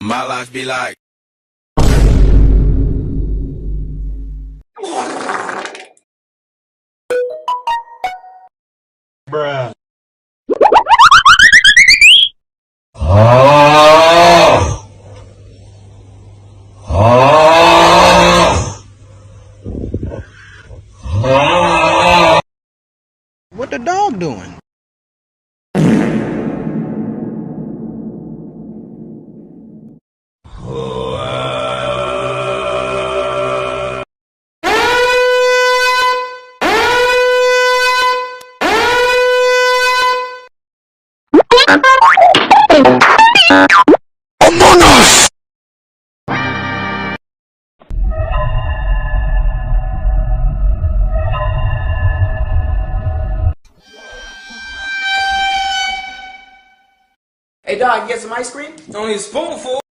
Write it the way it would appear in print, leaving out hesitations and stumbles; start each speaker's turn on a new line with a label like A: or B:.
A: My life be like. Bruh.
B: What the dog doing?
A: Among Us!
C: Hey dog, get some ice cream?
D: It's only a spoonful.